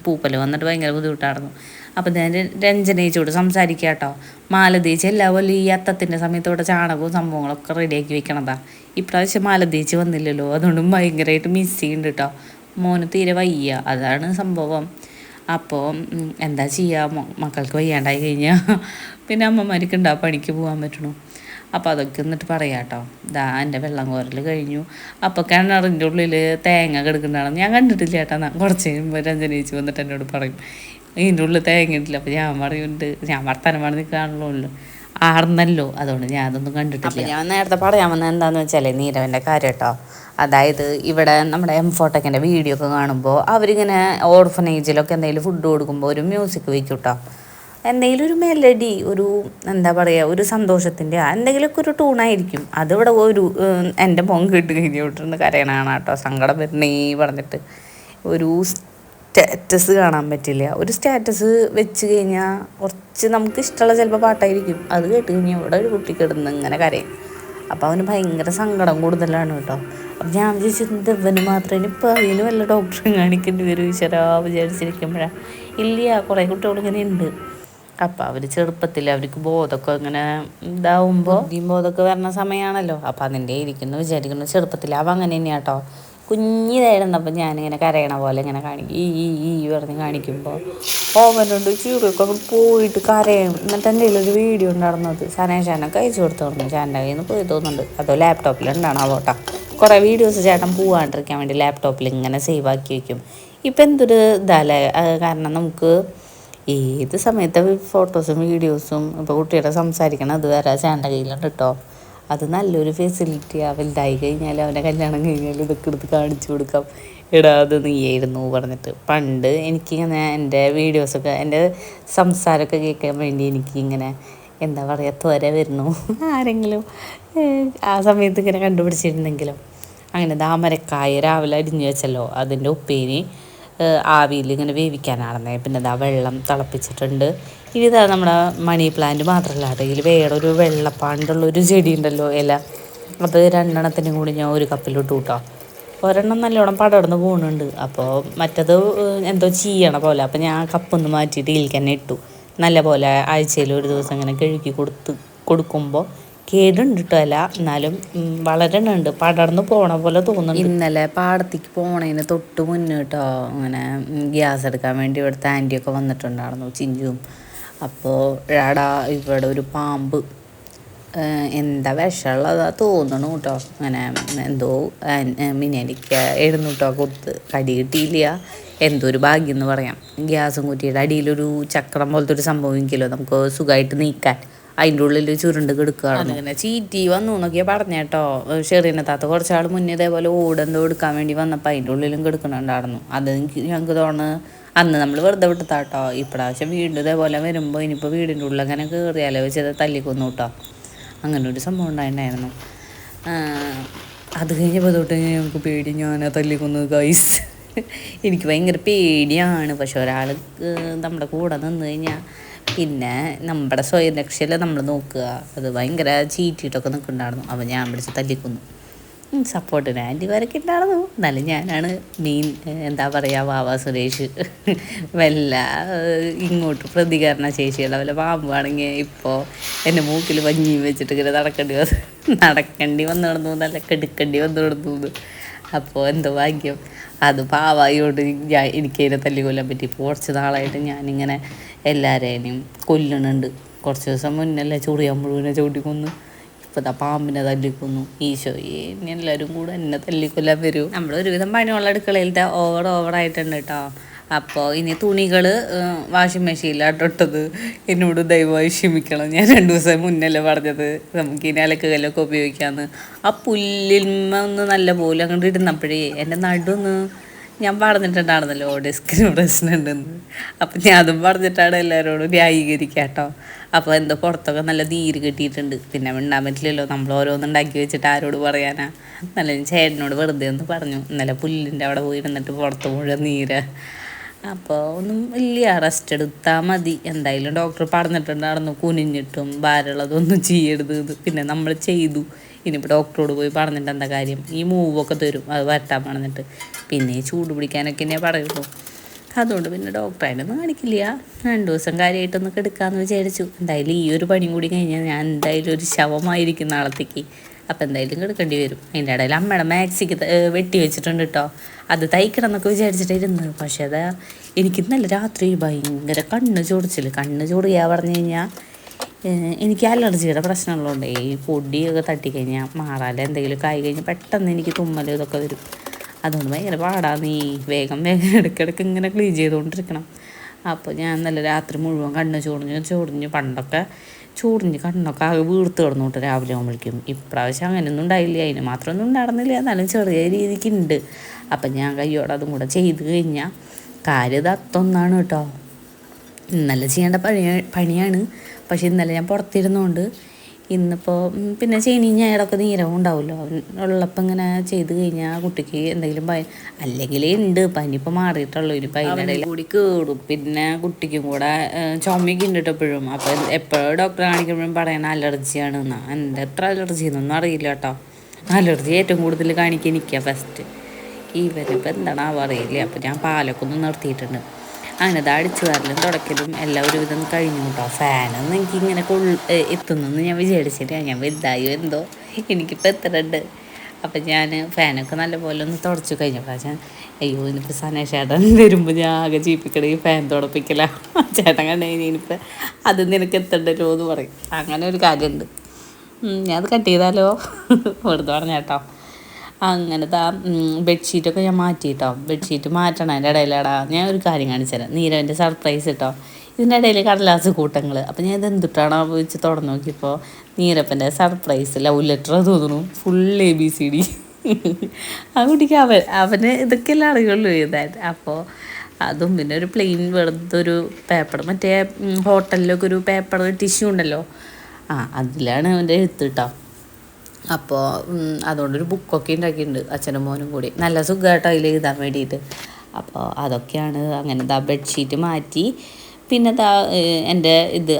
പൂപ്പൽ വന്നിട്ട് ഭയങ്കര ബുദ്ധിമുട്ടായിരുന്നു. അപ്പോൾ ഞാൻ രഞ്ജനേച്ചോട് സംസാരിക്കുക കേട്ടോ. മാലതേച്ച് എല്ലാ പോലെ ഈ അത്തത്തിൻ്റെ സമയത്തോടെ ചാണകവും സംഭവങ്ങളൊക്കെ റെഡിയാക്കി വെക്കണതാ. ഇപ്രാവശ്യം മാലതേച്ച് വന്നില്ലല്ലോ, അതുകൊണ്ടും ഭയങ്കരമായിട്ട് മിസ് ചെയ്യുന്നുണ്ട് കേട്ടോ. മോന് തീരെ വയ്യ, അതാണ് സംഭവം. അപ്പോൾ എന്താ ചെയ്യുക, മക്കൾക്ക് വയ്യാണ്ടായി കഴിഞ്ഞാൽ പിന്നെ അമ്മമാർക്ക് ഉണ്ടാ പണിക്ക് പോകാൻ പറ്റണു. അപ്പോൾ അതൊക്കെ എന്നിട്ട് പറയാം കേട്ടോ. ഇതാ എൻ്റെ വെള്ളം കോരൽ കഴിഞ്ഞു. അപ്പോൾ കിണറിൻ്റെ ഉള്ളിൽ തേങ്ങ കിടക്കുന്നുണ്ടാണ്. ഞാൻ കണ്ടിട്ടില്ല ചേട്ടാ. കുറച്ച് കഴിയുമ്പോൾ രഞ്ജനേച്ചി വന്നിട്ട് എന്നോട് പറയും ഇതിൻ്റെ ഉള്ളിൽ തേങ്ങ ഇട്ടില്ല. അപ്പോൾ ഞാൻ പറയുന്നുണ്ട്, ഞാൻ വർത്തമാനം നിൽക്കാണല്ലോ ആർന്നല്ലോ, അതുകൊണ്ട് ഞാൻ അതൊന്നും കണ്ടിട്ടില്ല. ഞാൻ നേരത്തെ പറയാൻ വന്നത് എന്താണെന്ന് വെച്ചാൽ നീരവൻ്റെ കാര്യം കേട്ടോ. അതായത് ഇവിടെ നമ്മുടെ M4ടെക്കിൻ്റെ വീഡിയോ ഒക്കെ കാണുമ്പോൾ അവരിങ്ങനെ ഓർഫനേജിലൊക്കെ എന്തെങ്കിലും ഫുഡ് കൊടുക്കുമ്പോൾ ഒരു മ്യൂസിക് വയ്ക്കും കേട്ടോ. എന്തെങ്കിലും ഒരു മെലഡി, ഒരു എന്താ പറയുക, ഒരു സന്തോഷത്തിൻ്റെ എന്തെങ്കിലുമൊക്കെ ഒരു ടൂണായിരിക്കും. അതിവിടെ എൻ്റെ മോൻ കേട്ട് കഴിഞ്ഞിട്ടുണ്ട് കരയണാണ് കേട്ടോ. സങ്കടം വരണേ പറഞ്ഞിട്ട് ഒരു സ്റ്റാറ്റസ് കാണാൻ പറ്റില്ല. ഒരു സ്റ്റാറ്റസ് വെച്ച് കഴിഞ്ഞാൽ കുറച്ച് നമുക്ക് ഇഷ്ടമുള്ള ചിലപ്പോൾ പാട്ടായിരിക്കും. അത് കേട്ട് കഴിഞ്ഞാൽ ഇവിടെ ഒരു കുട്ടി കിടന്ന് ഇങ്ങനെ കരയും. അപ്പോൾ അവന് ഭയങ്കര സങ്കടം കൂടുതലാണ് കേട്ടോ. അപ്പം ഞാൻ വിചാരിച്ചത് ഇവന് മാത്രമേ ഇപ്പോൾ അതിന് വല്ല ഡോക്ടറെ കാണിക്കേണ്ടി വരും ഈശ്വരാ വിചാരിച്ചിരിക്കുമ്പോഴാണ്. ഇല്ല, കുറേ കുട്ടികളിങ്ങനെ ഉണ്ട്. അപ്പം അവർ ചെറുപ്പത്തിൽ അവർക്ക് ബോധമൊക്കെ ഇങ്ങനെ ഇതാവുമ്പോൾ ബോധമൊക്കെ വരണ സമയമാണല്ലോ. അപ്പം അതിൻ്റെ ഇരിക്കുന്നു വിചാരിക്കുന്നു. ചെറുപ്പത്തിലാവും അങ്ങനെ തന്നെയാണ് കേട്ടോ. കുഞ്ഞിതായിരുന്നപ്പോൾ ഞാനിങ്ങനെ കരയണ പോലെ ഇങ്ങനെ കാണിക്കും. ഈ പറഞ്ഞ് കാണിക്കുമ്പോൾ ഓവനുണ്ട് ചീറൊക്കെ പോയിട്ട് കരയും. എന്നിട്ട് എൻ്റെ ഒരു വീഡിയോ ഉണ്ടായിരുന്നത് സനേഷാനൊക്കെ അയച്ചു കൊടുത്തോന്നു. ചേട്ടൻ്റെ കയ്യിൽ നിന്ന് പോയി തോന്നുന്നുണ്ട്. അതോ ലാപ്ടോപ്പിലുണ്ടാണ് അവോട്ടാ. കുറേ വീഡിയോസ് ചേട്ടൻ പോവാണ്ടിരിക്കാൻ വേണ്ടി ലാപ്ടോപ്പിൽ ഇങ്ങനെ സേവ് ആക്കി വയ്ക്കും. ഇപ്പം എന്തൊരു ഇതല്ലേ, കാരണം നമുക്ക് ഏത് സമയത്തെ ഫോട്ടോസും വീഡിയോസും ഇപ്പോൾ കുട്ടിയുടെ സംസാരിക്കണം അത് വരെ ചേട്ടൻ്റെ കയ്യിലുണ്ട് കേട്ടോ. അത് നല്ലൊരു ഫെസിലിറ്റിയാണ്. വലുതായി കഴിഞ്ഞാൽ അവൻ്റെ കല്യാണം കഴിഞ്ഞാൽ ഇതൊക്കെ എടുത്ത് കാണിച്ചു കൊടുക്കാം. എടാ അത് നീയായിരുന്നു പറഞ്ഞിട്ട്. പണ്ട് എനിക്കിങ്ങനെ എൻ്റെ വീഡിയോസൊക്കെ എൻ്റെ സംസാരമൊക്കെ കേൾക്കാൻ വേണ്ടി എനിക്കിങ്ങനെ എന്താ പറയുക ത്വര വരുന്നു. ആരെങ്കിലും ആ സമയത്ത് ഇങ്ങനെ കണ്ടുപിടിച്ചിരുന്നെങ്കിലും. അങ്ങനെ താമരക്കായ രാവിലെ അരിഞ്ഞു വെച്ചല്ലോ, അതിൻ്റെ ഉപ്പേരി ആവിയിൽ ഇങ്ങനെ വേവിക്കാനാണെന്നേ. പിന്നെ ഇതാ വെള്ളം തിളപ്പിച്ചിട്ടുണ്ട്. ഇനി ഇതാ നമ്മുടെ മണി പ്ലാന്റ് മാത്രമല്ല കേട്ടോ, ഇതിൽ വേറൊരു വെള്ളപ്പാണ്ടുള്ളൊരു ചെടി ഉണ്ടല്ലോ ഇല. അപ്പോൾ 2 കൂടി ഞാൻ ഒരു കപ്പിലിട്ട് കൂട്ടോ. ഒരെണ്ണം നല്ലോണം പടർന്ന് പോകുന്നുണ്ട്. അപ്പോൾ മറ്റത് എന്തോ ചെയ്യണ പോലെ. അപ്പോൾ ഞാൻ കപ്പൊന്ന് മാറ്റിയിട്ട് ഇതിൽ തന്നെ ഇട്ടു. നല്ല പോലെ ആഴ്ചയിൽ ഒരു ദിവസം ഇങ്ങനെ കഴുകി കൊടുക്കുമ്പോൾ കേടുണ്ട് കേട്ടോ ഇല, എന്നാലും വളരണുണ്ട്, പടർന്ന് പോണ പോലെ തോന്നുന്നു. ഇന്നലെ പാടത്തേക്ക് പോണതിന് തൊട്ട് മുന്നേ കേട്ടോ അങ്ങനെ ഗ്യാസ് എടുക്കാൻ വേണ്ടി ഇവിടുത്തെ ആൻറ്റിയൊക്കെ വന്നിട്ടുണ്ടായിരുന്നു, ചിഞ്ചും. അപ്പോൾ ഇവിടെ ഒരു പാമ്പ് എന്താ വിഷമുള്ളതാ തോന്നണു കേട്ടോ. അങ്ങനെ എന്തോ മിനിയടിക്കുക എഴുന്നു കേട്ടോ. കൊത്ത് കടി കിട്ടിയില്ല, എന്തോ ഒരു ഭാഗ്യം എന്ന് പറയാം. ഗ്യാസും കുറ്റിയുടെ അടിയിലൊരു ചക്രം പോലത്തെ ഒരു സംഭവമെങ്കിലോ നമുക്ക് സുഖമായിട്ട് നീക്കാൻ. അതിൻ്റെ ഉള്ളിൽ ചുരുണ്ട് കിടക്കുകയാണ്. അങ്ങനെ ചീറ്റി വന്നു എന്നൊക്കെയാണ് പറഞ്ഞേട്ടോ. ഷെറീനത്താത്ത കുറച്ചാൾ മുന്നേ ഇതേപോലെ ഓടെന്തോ എടുക്കാൻ വേണ്ടി വന്നപ്പോൾ അതിൻ്റെ ഉള്ളിലും കിടക്കണുണ്ടായിരുന്നു. അത് ഞങ്ങൾക്ക് തോന്നുന്നു അന്ന് നമ്മൾ വെറുതെ വിട്ടതാട്ടോ. ഇപ്രാവശ്യം വീണ്ടും ഇതേപോലെ വരുമ്പോൾ ഇനിയിപ്പോൾ വീടിൻ്റെ ഉള്ളിൽ അങ്ങനെ കയറിയാലോ വെച്ചത് തല്ലിക്കൊന്നു കേട്ടോ. അങ്ങനെ ഒരു സംഭവം ഉണ്ടായിരുന്നു. അത് കഴിഞ്ഞപ്പോൾ തൊട്ട് ഞങ്ങൾക്ക് പേടി, ഞാൻ തല്ലിക്കൊന്നു ഗൈസ്. എനിക്ക് ഭയങ്കര പേടിയാണ്. പക്ഷെ ഒരാൾ നമ്മുടെ കൂടെ നിന്ന് കഴിഞ്ഞാൽ പിന്നെ നമ്മുടെ സ്വയം രക്ഷയല്ലേ നമ്മൾ നോക്കുക. അത് ഭയങ്കര ചീറ്റിയിട്ടൊക്കെ നിൽക്കുന്നുണ്ടായിരുന്നു. അപ്പോൾ ഞാൻ പിടിച്ച് തല്ലിക്കുന്നു. സപ്പോർട്ടിന് ആൻറ്റി വരൊക്കെ ഉണ്ടായിരുന്നു. എന്നാലും ഞാനാണ് മെയിൻ എന്താ പറയുക വാവാ സുരേഷ്. വല്ല ഇങ്ങോട്ട് പ്രതികരണ ശേഷിയുള്ള വല്ല പാമ്പാണെങ്കിൽ ഇപ്പോൾ എൻ്റെ മൂക്കിൽ പഞ്ഞിയും വെച്ചിട്ട് ഇങ്ങനെ നടക്കേണ്ടി വന്നു നടന്നു, നല്ല കെടുക്കേണ്ടി വന്നു നടന്നു. അപ്പോൾ എന്തോ ഭാഗ്യം അത് പാവായോട് എനിക്കതിനെ തല്ലിക്കൊല്ലാൻ പറ്റി. ഇപ്പോൾ കുറച്ച് നാളായിട്ട് ഞാനിങ്ങനെ എല്ലാവരെയും കൊല്ലണുണ്ട്. കുറച്ച് ദിവസം മുന്നല്ലേ ചൊറിയാൻ മുഴുവനെ ചവിട്ടിക്കൊന്ന്, ഇപ്പോൾ പാമ്പിനെ തല്ലിക്കൊന്നു. ഈശോയെ ഇനി എല്ലാവരും കൂടെ എന്നെ തല്ലിക്കൊല്ലാൻ വരും. നമ്മൾ ഒരുവിധം പണിയുള്ള അടുക്കളയിലത്തെ ഓവറായിട്ടുണ്ട് കേട്ടോ. അപ്പോൾ ഇനി തുണികൾ വാഷിംഗ് മെഷീനിലാട്ടൊട്ടത് എന്നോട് ദയവായി ക്ഷമിക്കണം. ഞാൻ 2 ദിവസം മുന്നല്ലേ പറഞ്ഞത് നമുക്കിനി അലക്കുകല്ലൊക്കെ ഉപയോഗിക്കാമെന്ന്. ആ പുല്ലിന്മ ഒന്ന് നല്ല പോലെ അങ്ങോട്ട് ഇടുന്നപ്പോഴേ എൻ്റെ നടുന്ന് ഞാൻ പറഞ്ഞിട്ടുണ്ടായിരുന്നല്ലോ ഡെസ്കിന് പ്രശ്നമുണ്ടെന്ന്. അപ്പം ഞാൻ അതും പറഞ്ഞിട്ടാണ് എല്ലാവരോടും ന്യായീകരിക്കുക കേട്ടോ. അപ്പോൾ എന്തോ പുറത്തൊക്കെ നല്ല നീര് കെട്ടിയിട്ടുണ്ട്. പിന്നെ മിണ്ടാൻ പറ്റില്ലല്ലോ, നമ്മൾ ഓരോന്നുണ്ടാക്കി വെച്ചിട്ട് ആരോട് പറയാനാ. നല്ല ചേട്ടനോട് വെറുതെ ഒന്ന് പറഞ്ഞു, ഇന്നലെ പുല്ലിൻ്റെ അവിടെ പോയി ഇരുന്നിട്ട് പുറത്ത് മുഴുവൻ നീര്. അപ്പോൾ ഒന്നും ഇല്ല, റെസ്റ്റ് എടുത്താൽ മതി. എന്തായാലും ഡോക്ടർ പറഞ്ഞിട്ടുണ്ടായിരുന്നു കുനിഞ്ഞിട്ടും ഭാരമുള്ളതൊന്നും ചെയ്യരുത്. പിന്നെ നമ്മൾ ചെയ്തു. ഇനിയിപ്പോൾ ഡോക്ടറോട് പോയി പറഞ്ഞിട്ട് എന്താ കാര്യം, ഈ മൂവൊക്കെ തരും അത് വരട്ടാൻ പറഞ്ഞിട്ട്. പിന്നെ ചൂട് പിടിക്കാനൊക്കെ എന്നെ പറയുള്ളൂ. അതുകൊണ്ട് പിന്നെ ഡോക്ടറായിട്ടൊന്നും കാണിക്കില്ല. 2 ദിവസം കാര്യമായിട്ടൊന്ന് കെടുക്കാമെന്ന് വിചാരിച്ചു. എന്തായാലും ഈ ഒരു പണിയും കൂടി കഴിഞ്ഞാൽ ഞാൻ എന്തായാലും ഒരു ശവമായിരിക്കും നാളത്തേക്ക്. അപ്പോൾ എന്തായാലും കെടുക്കേണ്ടി വരും. അതിൻ്റെ ഇടയിൽ അമ്മയുടെ മാക്സിക്ക് വെട്ടി വെച്ചിട്ടുണ്ട് കേട്ടോ. അത് തയ്ക്കണം എന്നൊക്കെ വിചാരിച്ചിട്ടായിരുന്നു. പക്ഷേ അതാ എനിക്ക് ഇന്നലെ രാത്രി ഭയങ്കര കണ്ണ് ചൊറിയാ പറഞ്ഞു കഴിഞ്ഞാൽ എനിക്ക് അലർജിയുടെ പ്രശ്നമുള്ളതുകൊണ്ട് ഈ പൊടിയൊക്കെ തട്ടിക്കഴിഞ്ഞാൽ മാറാതെ എന്തെങ്കിലും കായി കഴിഞ്ഞാൽ പെട്ടെന്ന് എനിക്ക് തുമ്മൽ ഇതൊക്കെ വരും. അതുകൊണ്ട് ഭയങ്കര പാടാണ്. വേഗം ഇടയ്ക്കിടയ്ക്ക് ഇങ്ങനെ ക്ലീൻ ചെയ്തുകൊണ്ടിരിക്കണം. അപ്പോൾ ഞാൻ നല്ല രാത്രി മുഴുവൻ കണ്ണ് ചൊറിഞ്ഞ് പണ്ടൊക്കെ ചൊറിഞ്ഞ് കണ്ണൊക്കെ ആകെ വീർത്ത് കിടന്നു കേട്ടോ രാവിലെ ആകുമ്പോഴേക്കും. ഇപ്രാവശ്യം അങ്ങനെയൊന്നും ഉണ്ടായില്ല, അതിന് മാത്രമൊന്നും ഉണ്ടായിരുന്നില്ല, എന്നാലും ചെറിയ രീതിക്കുണ്ട്. അപ്പം ഞാൻ കയ്യോടെ അതും കൂടെ ചെയ്ത് കഴിഞ്ഞാൽ കാര്യം ഇത് അത്തൊന്നാണ് കേട്ടോ. ഇന്നലെ ചെയ്യേണ്ട പണിയാണ്. പക്ഷെ ഇന്നലെ ഞാൻ പുറത്തിരുന്നുകൊണ്ട് ഇന്നിപ്പോൾ പിന്നെ ശനി ഞായറൊക്കെ നീരവും ഉണ്ടാവുമല്ലോ. ഉള്ളപ്പോൾ ഇങ്ങനെ ചെയ്ത് കഴിഞ്ഞാൽ കുട്ടിക്ക് എന്തെങ്കിലും അല്ലെങ്കിൽ ഉണ്ട് പനി. ഇപ്പോൾ മാറിയിട്ടുള്ളൂ, ഇനി അതിനിടയിൽ കൂടി കേടും. പിന്നെ കുട്ടിക്കും കൂടെ ചുമയൊക്കെ ഉണ്ട് എപ്പോഴും. അപ്പോൾ എപ്പോഴും ഡോക്ടറെ കാണിക്കുമ്പോഴും പറയണ അലർജിയാണ് എന്നാ. എൻ്റെ എത്ര അലർജി എന്നൊന്നും അറിയില്ല കേട്ടോ. അലർജി ഏറ്റവും കൂടുതൽ കാണിക്കുക എനിക്കാ ഫസ്റ്റ്. ഇവരിപ്പോൾ എന്താണാവോ അറിയില്ല. അപ്പോൾ ഞാൻ പാലൊക്കെ ഒന്ന് നിർത്തിയിട്ടുണ്ട്. അങ്ങനെ അടിച്ചു വരലും തുടക്കലും എല്ലാം ഒരുവിധം കഴിഞ്ഞു കേട്ടോ. ഫാനൊന്നും എനിക്കിങ്ങനെ എത്തുന്നെന്ന് ഞാൻ വിചാരിച്ചില്ല. ഞാൻ വലുതായോ എന്തോ എനിക്കിപ്പോൾ എത്തുന്നുണ്ട്. അപ്പം ഞാൻ ഫാനൊക്കെ നല്ലപോലെ ഒന്ന് തുടച്ചു കഴിഞ്ഞ പ്രാവശ്യം അയ്യോ ഇനിയിപ്പോൾ സനേഷ് ചേട്ടൻ വരുമ്പോൾ ഞാൻ ആകെ ചീപ്പിക്കണേ ഫാൻ തുടപ്പിക്കല. ചേട്ടൻ കണ്ടു കഴിഞ്ഞാൽ ഇനിയിപ്പോൾ അത് നിനക്ക് എത്തണ്ടല്ലോ എന്ന് പറയും. അങ്ങനെ ഒരു കാര്യമുണ്ട്. ഞാൻ അത് കട്ട് ചെയ്താലോ വെറുതെ പറഞ്ഞേട്ടോ. അങ്ങനത്തെ ബെഡ്ഷീറ്റൊക്കെ ഞാൻ മാറ്റി കേട്ടോ. ബെഡ്ഷീറ്റ് മാറ്റണം. അതിൻ്റെ ഇടയിലടാ ഞാൻ ഒരു കാര്യം കാണിച്ചു തരാം. നീരവൻ്റെ സർപ്രൈസ് കേട്ടോ. ഇതിൻ്റെ ഇടയിൽ കടലാസ് കൂട്ടങ്ങൾ. അപ്പോൾ ഞാൻ ഇത് എന്തിട്ടാണോ വെച്ച് തുറന്നു നോക്കിയപ്പോൾ നീരപ്പൻ്റെ സർപ്രൈസ് ലവ് ലെറ്റർ തോന്നുന്നു. Full ABCD. ആ കുട്ടിക്ക് അവന് ഇതൊക്കെയല്ലേ അറിയുള്ളൂ എഴുതാൻ. അപ്പോൾ അതും പിന്നെ ഒരു പ്ലെയിൻ വെറുതെ ഒരു പേപ്പർ, മറ്റേ ഹോട്ടലിലൊക്കെ ഒരു പേപ്പർ ടിഷ്യൂ ഉണ്ടല്ലോ, അതിലാണ് അവൻ്റെ എഴുത്ത് കേട്ടോ. അപ്പോൾ അതുകൊണ്ടൊരു ബുക്കൊക്കെ ഉണ്ടാക്കിയിട്ടുണ്ട് അച്ഛനും മോനും കൂടി. നല്ല സുഖമായിട്ടോ അതിൽ എഴുതാൻ വേണ്ടിയിട്ട്. അപ്പോൾ അതൊക്കെയാണ്. അങ്ങനെ ബെഡ്ഷീറ്റ് മാറ്റി. പിന്നെ എൻ്റെ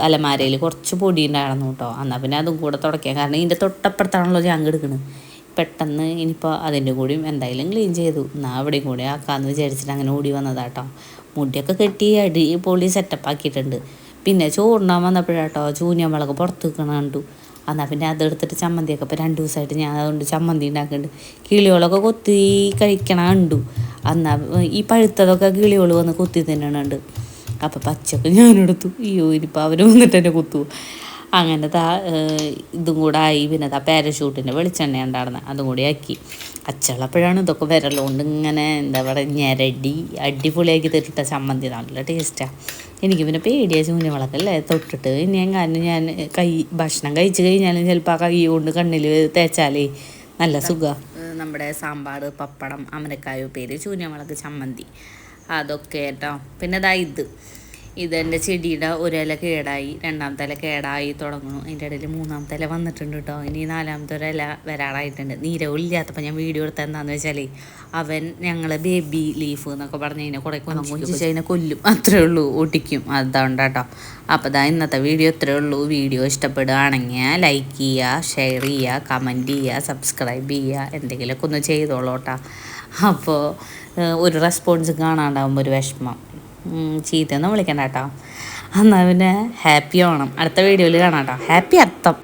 അലമാരയിൽ കുറച്ച് പൊടി ഉണ്ടായിരുന്നു കേട്ടോ. എന്നാൽ പിന്നെ അതും കൂടെ തുടയ്ക്കാം. കാരണം ഇതിൻ്റെ തൊട്ടപ്പുറത്താണല്ലോ ഞാൻ എടുക്കുന്നത്. പെട്ടെന്ന് ഇനിയിപ്പോൾ അതിൻ്റെ കൂടിയും എന്തായാലും ക്ലീൻ ചെയ്തു. എന്നാൽ അവിടെയും കൂടി ആക്കാമെന്ന് വിചാരിച്ചിട്ട് അങ്ങനെ ഓടി വന്നതാട്ടോ. മുടിയൊക്കെ കെട്ടി പൊളി സെറ്റപ്പ് ആക്കിയിട്ടുണ്ട്. പിന്നെ ചോറിനാൻ വന്നപ്പോഴാട്ടോ ചൂഞ്ഞമ്പളൊക്കെ പുറത്ത് വെക്കണ കണ്ടു. എന്നാൽ പിന്നെ അതെടുത്തിട്ട് ചമ്മന്തിയൊക്കെ ഇപ്പോൾ 2 ദിവസമായിട്ട് ഞാൻ അതുകൊണ്ട് ചമ്മന്തി ഉണ്ടാക്കുന്നുണ്ട്. കിളികളൊക്കെ കൊത്തി കഴിക്കണ കണ്ടു. എന്നാൽ ഈ പഴുത്തതൊക്കെ കിളികൾ വന്ന് കൊത്തി തിന്നണുണ്ട്. അപ്പോൾ പച്ചക്ക് ഞാനെടുത്തു. അയ്യോ ഇനിയിപ്പോൾ അവർ വന്നിട്ട് എന്നെ കുത്തു. അങ്ങനത്തെ ഇതും കൂടെ ആയി. പിന്നെ പാരഷൂട്ടിൻ്റെ വെളിച്ചെണ്ണ ഉണ്ടായിരുന്നത് അതും കൂടി ആക്കി. അച്ചുള്ളപ്പോഴാണ് ഇതൊക്കെ വിരലുകൊണ്ട് ഇങ്ങനെ എന്താ പറയുക ഞെരടി അടിപൊളിയാക്കി തരിട്ട ചമ്മന്തി. നല്ല ടേസ്റ്റാണ്. എനിക്ക് പിന്നെ പേടിയ ചൂഞ്ഞവളൊക്കെ അല്ലേ തൊട്ടിട്ട് ഞാൻ ഭക്ഷണം കഴിച്ച് കഴിഞ്ഞാലും ചിലപ്പോൾ ആ കൈ കൊണ്ട് കണ്ണിൽ തേച്ചാലേ നല്ല സുഖമാണ്. നമ്മുടെ സാമ്പാർ, പപ്പടം, അമരക്കായ ഉപ്പേരി, ചൂഞ്ഞവളക്ക് ചമ്മന്തി, അതൊക്കെ കേട്ടോ. പിന്നെ ഇത് ഇതെൻ്റെ ചെടിയുടെ ഒരില കേടായി, രണ്ടാമത്തെ ഇല കേടായി തുടങ്ങുന്നു. അതിൻ്റെ ഇടയിൽ മൂന്നാമത്തെ ഇല വന്നിട്ടുണ്ട് കേട്ടോ. ഇനി നാലാമത്തെ ഒരു ഇല വരാറായിട്ടുണ്ട്. നീരവില്ലാത്തപ്പോൾ ഞാൻ വീഡിയോ എടുത്തത് എന്താണെന്ന് വെച്ചാൽ അവൻ ഞങ്ങളെ ബേബി ലീഫ് എന്നൊക്കെ പറഞ്ഞ് കഴിഞ്ഞാൽ കുറേ കൊഞ്ചിച്ച് അതിനെ കൊല്ലും, അത്രേ ഉള്ളൂ, ഒട്ടിക്കും. അതുകൊണ്ട് കേട്ടോ. അപ്പോൾ ഇതാ ഇന്നത്തെ വീഡിയോ ഇത്രയേ ഉള്ളൂ. വീഡിയോ ഇഷ്ടപ്പെടുകയാണെങ്കിൽ ലൈക്ക് ചെയ്യുക, ഷെയർ ചെയ്യുക, കമൻറ്റ് ചെയ്യുക, സബ്സ്ക്രൈബ് ചെയ്യുക, എന്തെങ്കിലുമൊക്കെ ഒന്ന് ചെയ്തോളൂ കേട്ടോ. അപ്പോൾ ഒരു റെസ്പോൺസ് കാണാണ്ടാവുമ്പോൾ ഒരു വിഷമം, ചീത്തയൊന്നും വിളിക്കണ്ട കേട്ടോ. എന്നാൽ പിന്നെ ഹാപ്പി ഓണം. അടുത്ത വീഡിയോയിൽ കാണാം കേട്ടോ. ഹാപ്പി അത്തം.